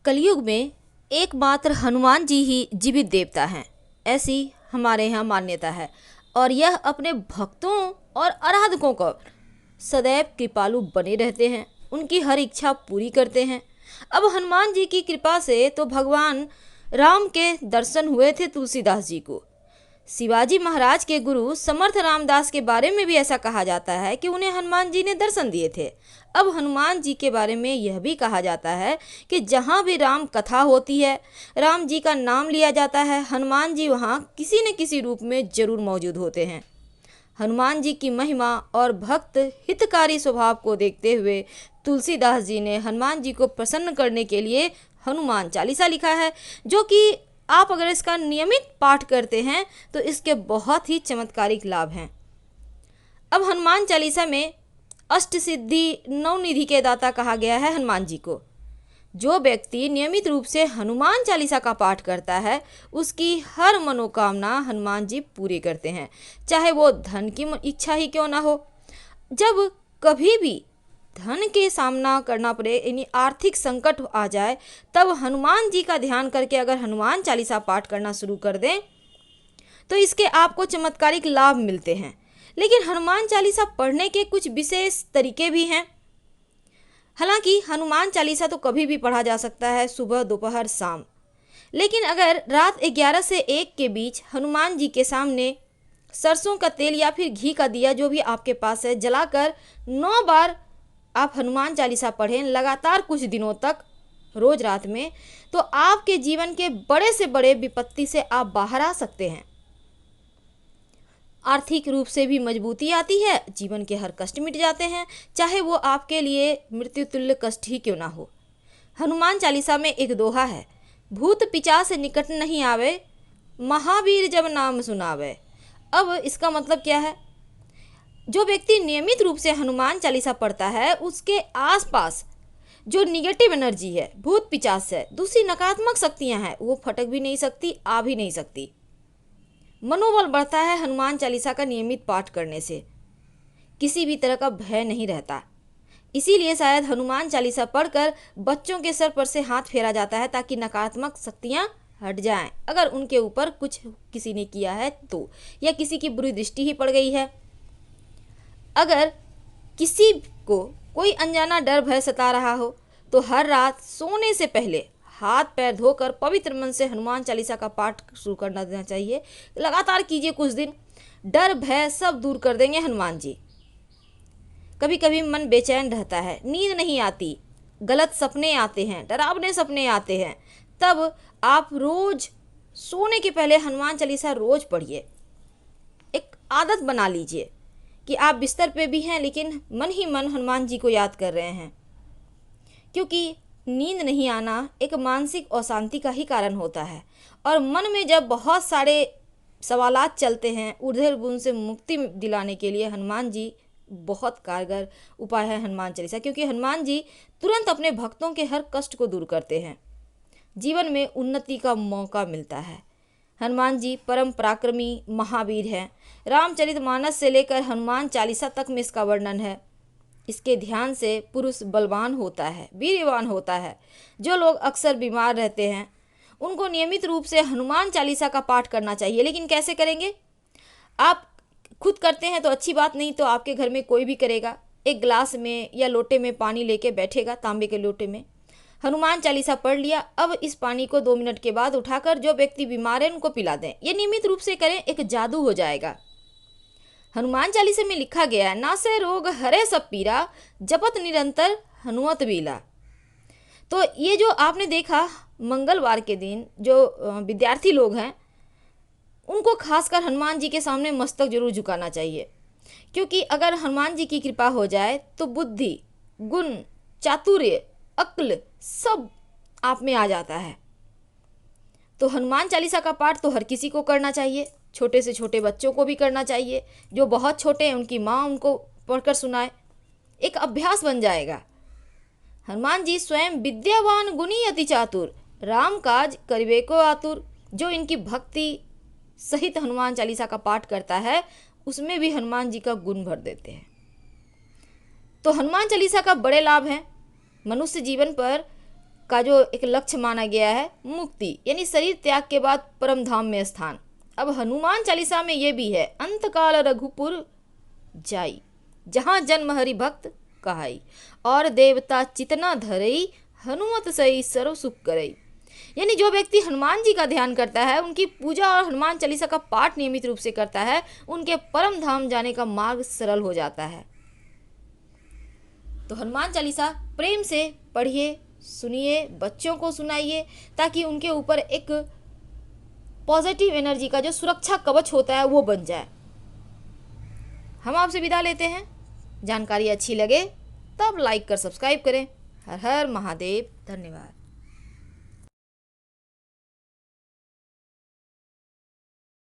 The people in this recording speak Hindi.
कलयुग में एकमात्र हनुमान जी ही जीवित देवता हैं, ऐसी हमारे यहाँ मान्यता है। और यह अपने भक्तों और आराधकों को सदैव कृपालु बने रहते हैं, उनकी हर इच्छा पूरी करते हैं। अब हनुमान जी की कृपा से तो भगवान राम के दर्शन हुए थे तुलसीदास जी को। शिवाजी महाराज के गुरु समर्थ रामदास के बारे में भी ऐसा कहा जाता है कि उन्हें हनुमान जी ने दर्शन दिए थे। अब हनुमान जी के बारे में यह भी कहा जाता है कि जहाँ भी राम कथा होती है, राम जी का नाम लिया जाता है, हनुमान जी वहाँ किसी न किसी रूप में जरूर मौजूद होते हैं। हनुमान जी की महिमा और भक्त हितकारी स्वभाव को देखते हुए तुलसीदास जी ने हनुमान जी को प्रसन्न करने के लिए हनुमान चालीसा लिखा है, जो कि आप अगर इसका नियमित पाठ करते हैं तो इसके बहुत ही चमत्कारिक लाभ हैं। अब हनुमान चालीसा में अष्ट सिद्धि नवनिधि के दाता कहा गया है हनुमान जी को। जो व्यक्ति नियमित रूप से हनुमान चालीसा का पाठ करता है उसकी हर मनोकामना हनुमान जी पूरी करते हैं, चाहे वो धन की इच्छा ही क्यों ना हो। जब कभी भी धन के सामना करना पड़े, यानी आर्थिक संकट आ जाए, तब हनुमान जी का ध्यान करके अगर हनुमान चालीसा पाठ करना शुरू कर दें तो इसके आपको चमत्कारिक लाभ मिलते हैं। लेकिन हनुमान चालीसा पढ़ने के कुछ विशेष तरीके भी हैं। हालांकि हनुमान चालीसा तो कभी भी पढ़ा जा सकता है, सुबह दोपहर शाम। लेकिन अगर रात 11 से 1 के बीच हनुमान जी के सामने सरसों का तेल या फिर घी का दिया जो भी आपके पास है जलाकर 9 बार आप हनुमान चालीसा पढ़ें लगातार कुछ दिनों तक, रोज रात में, तो आपके जीवन के बड़े से बड़े विपत्ति से आप बाहर आ सकते हैं। आर्थिक रूप से भी मजबूती आती है, जीवन के हर कष्ट मिट जाते हैं, चाहे वो आपके लिए मृत्यु तुल्य कष्ट ही क्यों ना हो। हनुमान चालीसा में एक दोहा है, भूत पिचास निकट नहीं आवे, महावीर जब नाम सुनावे। अब इसका मतलब क्या है? जो व्यक्ति नियमित रूप से हनुमान चालीसा पढ़ता है उसके आसपास जो निगेटिव एनर्जी है, भूत पिचास है, दूसरी नकारात्मक शक्तियां हैं, वो फटक भी नहीं सकती, आ भी नहीं सकती। मनोबल बढ़ता है हनुमान चालीसा का नियमित पाठ करने से, किसी भी तरह का भय नहीं रहता। इसीलिए शायद हनुमान चालीसा पढ़कर बच्चों के सर पर से हाथ फेरा जाता है ताकि नकारात्मक शक्तियां हट जाएं, अगर उनके ऊपर कुछ किसी ने किया है तो, या किसी की बुरी दृष्टि ही पड़ गई है। अगर किसी को कोई अनजाना डर भय सता रहा हो तो हर रात सोने से पहले हाथ पैर धोकर पवित्र मन से हनुमान चालीसा का पाठ शुरू करना देना चाहिए। लगातार कीजिए कुछ दिन, डर भय सब दूर कर देंगे हनुमान जी। कभी कभी मन बेचैन रहता है, नींद नहीं आती, गलत सपने आते हैं, डरावने सपने आते हैं, तब आप रोज सोने के पहले हनुमान चालीसा रोज पढ़िए। एक आदत बना लीजिए कि आप बिस्तर पे भी हैं लेकिन मन ही मन हनुमान जी को याद कर रहे हैं, क्योंकि नींद नहीं आना एक मानसिक अशांति का ही कारण होता है। और मन में जब बहुत सारे सवालात चलते हैं, ऊर्ध्व गुण से मुक्ति दिलाने के लिए हनुमान जी बहुत कारगर उपाय है हनुमान चालीसा, क्योंकि हनुमान जी तुरंत अपने भक्तों के हर कष्ट को दूर करते हैं, जीवन में उन्नति का मौका मिलता है। हनुमान जी परम पराक्रमी महावीर हैं। रामचरितमानस से लेकर हनुमान चालीसा तक में इसका वर्णन है। इसके ध्यान से पुरुष बलवान होता है, वीर्यवान होता है। जो लोग अक्सर बीमार रहते हैं उनको नियमित रूप से हनुमान चालीसा का पाठ करना चाहिए। लेकिन कैसे करेंगे? आप खुद करते हैं तो अच्छी बात, नहीं तो आपके घर में कोई भी करेगा। एक गिलास में या लोटे में पानी लेके बैठेगा, तांबे के लोटे में, हनुमान चालीसा पढ़ लिया। अब इस पानी को 2 मिनट के बाद उठाकर जो व्यक्ति बीमार है उनको पिला दें। ये नियमित रूप से करें, एक जादू हो जाएगा। हनुमान चालीसा में लिखा गया है, नासे रोग हरे सब पीरा, जपत निरंतर हनुमत बीला। तो ये जो आपने देखा मंगलवार के दिन जो विद्यार्थी लोग हैं उनको खासकर हनुमान जी के सामने मस्तक जरूर झुकाना चाहिए, क्योंकि अगर हनुमान जी की कृपा हो जाए तो बुद्धि, गुण, चातुर्य, अक्ल सब आप में आ जाता है। तो हनुमान चालीसा का पाठ तो हर किसी को करना चाहिए, छोटे से छोटे बच्चों को भी करना चाहिए। जो बहुत छोटे हैं उनकी माँ उनको पढ़कर सुनाए, एक अभ्यास बन जाएगा। हनुमान जी स्वयं विद्यावान गुणी अति चातुर, राम काज करिबे को आतुर। जो इनकी भक्ति सहित हनुमान चालीसा का पाठ करता है उसमें भी हनुमान जी का गुण भर देते हैं। तो हनुमान चालीसा का बड़े लाभ हैं। मनुष्य जीवन पर का जो एक लक्ष्य माना गया है मुक्ति, यानी शरीर त्याग के बाद परम धाम में स्थान। अब हनुमान चालीसा में ये भी है, अंतकाल रघुपुर जाई, जहाँ जन्म हरि भक्त कहाई, और देवता चितना धरई, हनुमत सही सर्व सुख करई। यानी जो व्यक्ति हनुमान जी का ध्यान करता है, उनकी पूजा और हनुमान चालीसा का पाठ नियमित रूप से करता है, उनके परम धाम जाने का मार्ग सरल हो जाता है। तो हनुमान चालीसा प्रेम से पढ़िए, सुनिए, बच्चों को सुनाइए, ताकि उनके ऊपर एक पॉजिटिव एनर्जी का जो सुरक्षा कवच होता है वो बन जाए। हम आपसे विदा लेते हैं। जानकारी अच्छी लगे तब लाइक कर सब्सक्राइब करें। हर हर महादेव। धन्यवाद।